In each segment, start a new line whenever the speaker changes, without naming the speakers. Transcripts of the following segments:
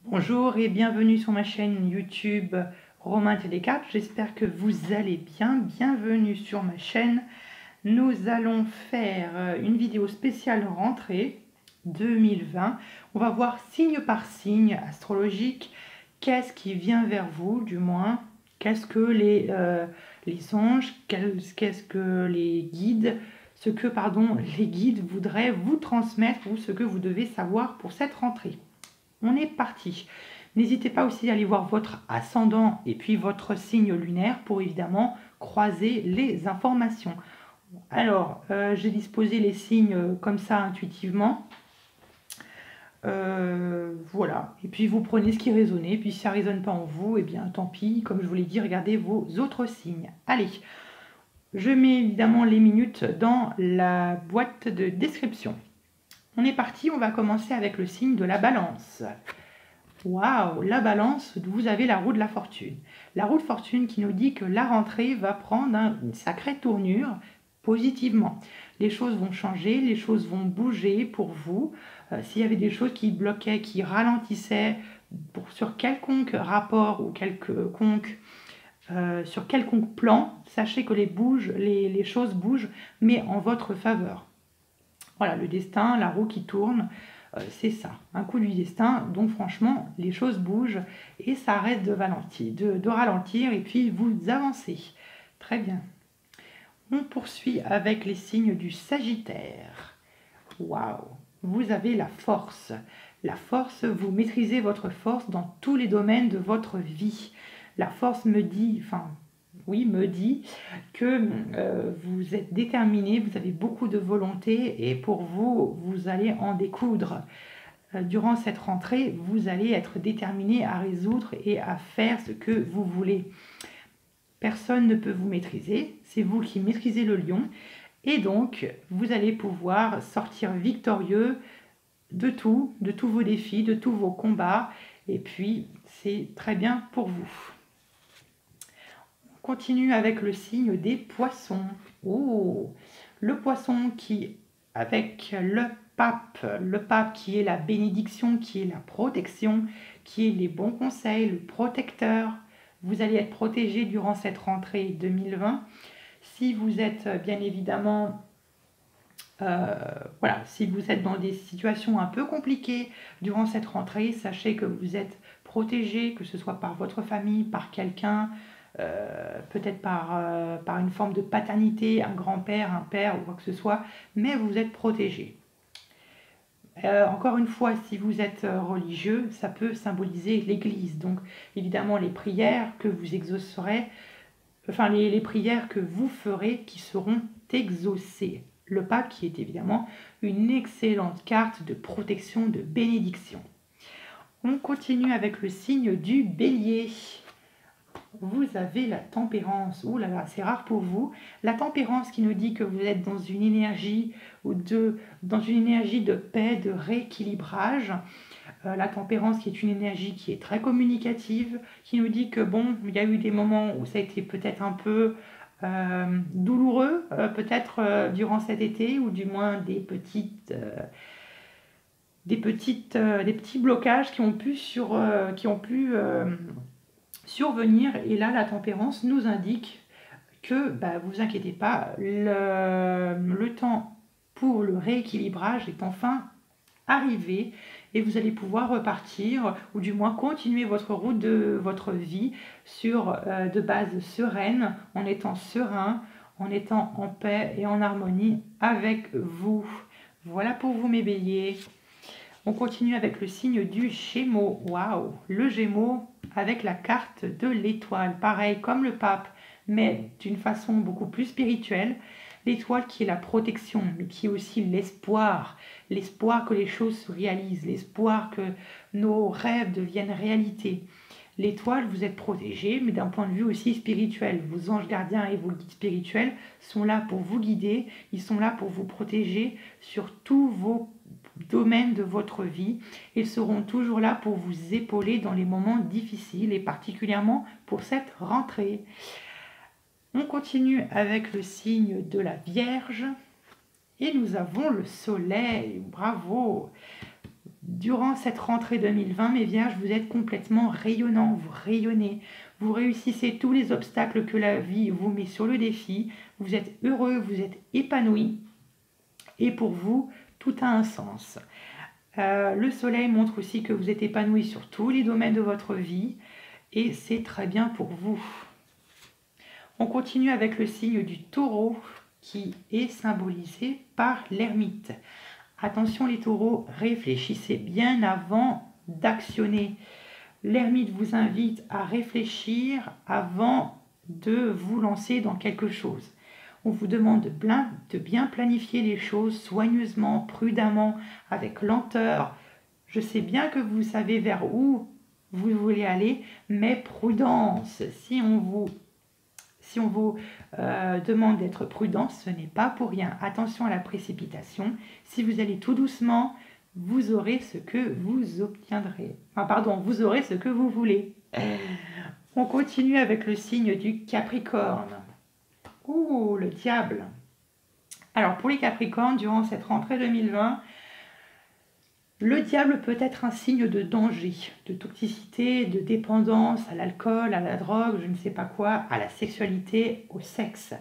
Bonjour et bienvenue sur ma chaîne YouTube Romain Télécartes. J'espère que vous allez bien. Bienvenue sur ma chaîne. Nous allons faire une vidéo spéciale rentrée 2020. On va voir signe par signe astrologique qu'est-ce qui vient vers vous, du moins qu'est-ce que les anges, qu'est-ce que les guides, les guides voudraient vous transmettre ou ce que vous devez savoir pour cette rentrée. On est parti. N'hésitez pas aussi à aller voir votre ascendant et puis votre signe lunaire pour évidemment croiser les informations. Alors, j'ai disposé les signes comme ça intuitivement. Voilà. Et puis vous prenez ce qui résonne. Et puis si ça ne résonne pas en vous, eh bien tant pis. Comme je vous l'ai dit, regardez vos autres signes. Allez, je mets évidemment les minutes dans la boîte de description. On est parti, on va commencer avec le signe de la balance. Waouh, la balance, vous avez la roue de la fortune. La roue de fortune qui nous dit que la rentrée va prendre une sacrée tournure positivement. Les choses vont changer, les choses vont bouger pour vous. S'il y avait des choses qui bloquaient, qui ralentissaient sur quelconque rapport ou sur quelconque plan, sachez que les choses bougent, mais en votre faveur. Voilà, le destin, la roue qui tourne, c'est ça, un coup du destin. Donc franchement, les choses bougent et ça arrête de ralentir et puis vous avancez. Très bien. On poursuit avec les signes du Sagittaire. Waouh, vous avez la force. La force, vous maîtrisez votre force dans tous les domaines de votre vie. La force me dit que vous êtes déterminé, vous avez beaucoup de volonté et pour vous, vous allez en découdre. Durant cette rentrée, vous allez être déterminé à résoudre et à faire ce que vous voulez. Personne ne peut vous maîtriser, c'est vous qui maîtrisez le lion et donc vous allez pouvoir sortir victorieux de tous vos défis, de tous vos combats et puis c'est très bien pour vous. On continue avec le signe des poissons. Oh, le poisson qui, avec le pape qui est la bénédiction, qui est la protection, qui est les bons conseils, le protecteur. Vous allez être protégé durant cette rentrée 2020. Si vous êtes bien évidemment, si vous êtes dans des situations un peu compliquées durant cette rentrée, sachez que vous êtes protégé, que ce soit par votre famille, par quelqu'un, peut-être par une forme de paternité, un grand-père, un père ou quoi que ce soit, mais vous êtes protégé. Encore une fois, si vous êtes religieux, ça peut symboliser l'Église. Donc évidemment les prières que vous exaucerez, enfin les prières que vous ferez qui seront exaucées. Le pape qui est évidemment une excellente carte de protection, de bénédiction. On continue avec le signe du Bélier. Vous avez la tempérance. Ouh là là, c'est rare pour vous. La tempérance qui nous dit que vous êtes dans une énergie de paix, de rééquilibrage. La tempérance qui est une énergie qui est très communicative, qui nous dit que bon, il y a eu des moments où ça a été peut-être un peu douloureux, peut-être durant cet été, ou du moins des petits blocages qui ont pu survenir. Et là, la tempérance nous indique que, vous inquiétez pas, le temps pour le rééquilibrage est enfin arrivé et vous allez pouvoir repartir ou du moins continuer votre route de votre vie de base sereine, en étant serein, en étant en paix et en harmonie avec vous. Voilà pour vous mes béliers. On continue avec le signe du Gémeaux. Waouh, le Gémeaux avec la carte de l'étoile. Pareil comme le pape, mais d'une façon beaucoup plus spirituelle. L'étoile qui est la protection, mais qui est aussi l'espoir. L'espoir que les choses se réalisent, l'espoir que nos rêves deviennent réalité. L'étoile, vous êtes protégé, mais d'un point de vue aussi spirituel. Vos anges gardiens et vos guides spirituels sont là pour vous guider, ils sont là pour vous protéger sur tous vos domaines de votre vie. Ils seront toujours là pour vous épauler dans les moments difficiles et particulièrement pour cette rentrée. On continue avec le signe de la Vierge et nous avons le soleil. Bravo! Durant cette rentrée 2020, mes vierges, vous êtes complètement rayonnants, vous rayonnez, vous réussissez tous les obstacles que la vie vous met sur le défi, vous êtes heureux, vous êtes épanoui, et pour vous, tout a un sens. Le soleil montre aussi que vous êtes épanoui sur tous les domaines de votre vie, et c'est très bien pour vous. On continue avec le signe du taureau, qui est symbolisé par l'ermite. Attention les taureaux, réfléchissez bien avant d'actionner. L'ermite vous invite à réfléchir avant de vous lancer dans quelque chose. On vous demande de bien planifier les choses soigneusement, prudemment, avec lenteur. Je sais bien que vous savez vers où vous voulez aller, mais prudence. Si on vous demande d'être prudent, ce n'est pas pour rien. Attention à la précipitation. Si vous allez tout doucement, vous aurez ce que vous obtiendrez. Vous aurez ce que vous voulez. On continue avec le signe du Capricorne. Oh, le diable. Alors, pour les Capricornes, durant cette rentrée 2020, le diable peut être un signe de danger, de toxicité, de dépendance à l'alcool, à la drogue, je ne sais pas quoi, à la sexualité, au sexe.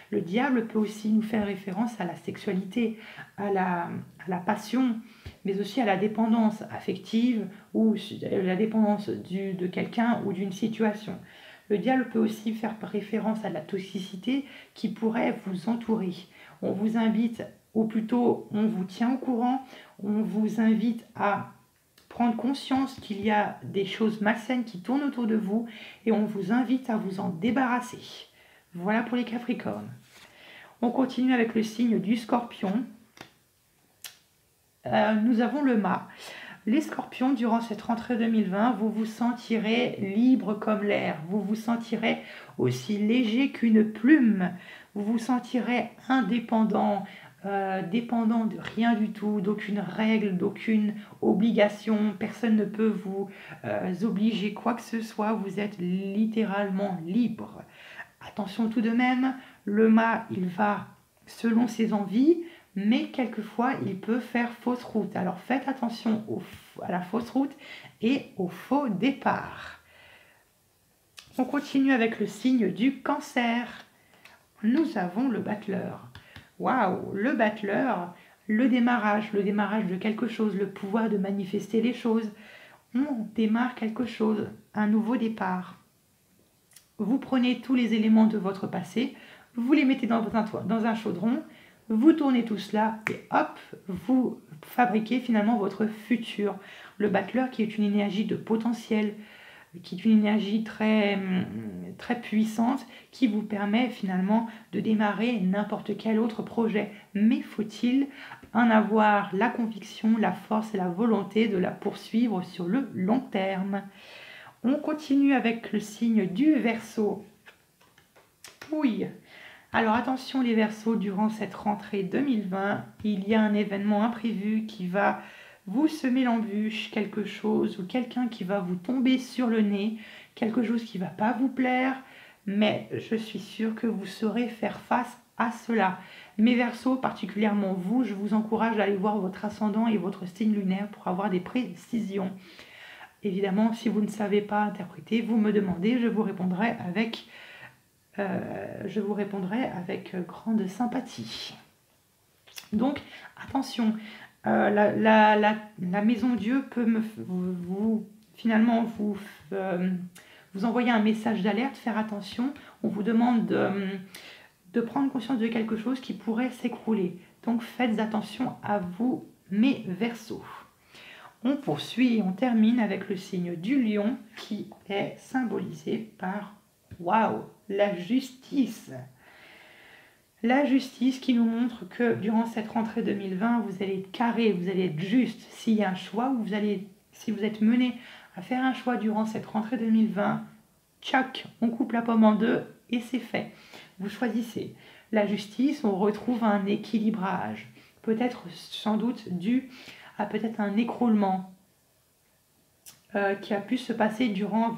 Le diable peut aussi nous faire référence à la sexualité, à la passion, mais aussi à la dépendance affective ou la dépendance de quelqu'un ou d'une situation. Le diable peut aussi faire référence à la toxicité qui pourrait vous entourer. On vous invite, ou plutôt on vous tient au courant, on vous invite à prendre conscience qu'il y a des choses malsaines qui tournent autour de vous et on vous invite à vous en débarrasser. Voilà pour les Capricornes. On continue avec le signe du Scorpion. Nous avons le mât. Les Scorpions, durant cette rentrée 2020, vous vous sentirez libre comme l'air. Vous vous sentirez aussi léger qu'une plume. Vous vous sentirez indépendant, dépendant de rien du tout, d'aucune règle, d'aucune obligation. Personne ne peut vous obliger quoi que ce soit. Vous êtes littéralement libre. Attention tout de même, le mât, il va selon ses envies, mais quelquefois, il peut faire fausse route. Alors faites attention à la fausse route et au faux départ. On continue avec le signe du Cancer. Nous avons le battleur. Waouh, le battleur, le démarrage de quelque chose, le pouvoir de manifester les choses. On démarre quelque chose, un nouveau départ. Vous prenez tous les éléments de votre passé, vous les mettez dans un chaudron, vous tournez tout cela et hop, vous fabriquez finalement votre futur. Le battleur qui est une énergie de potentiel, qui est une énergie très, très puissante, qui vous permet finalement de démarrer n'importe quel autre projet. Mais faut-il en avoir la conviction, la force et la volonté de la poursuivre sur le long terme. On continue avec le signe du Verseau. Oui. Alors attention les Verseaux, durant cette rentrée 2020, il y a un événement imprévu qui va vous semer l'embûche, quelque chose ou quelqu'un qui va vous tomber sur le nez, quelque chose qui ne va pas vous plaire, mais je suis sûre que vous saurez faire face à cela. Mes Verseaux, particulièrement vous, je vous encourage à aller voir votre ascendant et votre signe lunaire pour avoir des précisions. Évidemment, si vous ne savez pas interpréter, vous me demandez, je vous répondrai avec grande sympathie. Donc, attention, la maison Dieu peut vous envoyer un message d'alerte, faire attention. On vous demande de prendre conscience de quelque chose qui pourrait s'écrouler. Donc, faites attention à vous, mes Verseaux. On poursuit, on termine avec le signe du lion qui est symbolisé par, waouh, la justice. La justice qui nous montre que durant cette rentrée 2020, vous allez être carré, vous allez être juste. S'il y a un choix, si vous êtes mené à faire un choix durant cette rentrée 2020, tchac, on coupe la pomme en deux et c'est fait. Vous choisissez. La justice, on retrouve un équilibrage, peut-être sans doute dû à peut-être un écroulement qui a pu se passer durant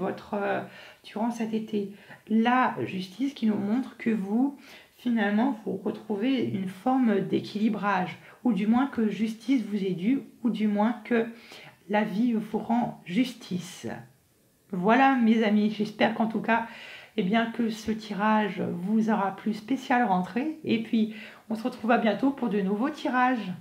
cet été. La justice qui nous montre que vous, finalement vous retrouvez une forme d'équilibrage, ou du moins que justice vous est due, ou du moins que la vie vous rend justice. Voilà mes amis, j'espère qu'en tout cas, eh bien, que ce tirage vous aura plu spécial rentrée. Et puis, on se retrouve à bientôt pour de nouveaux tirages.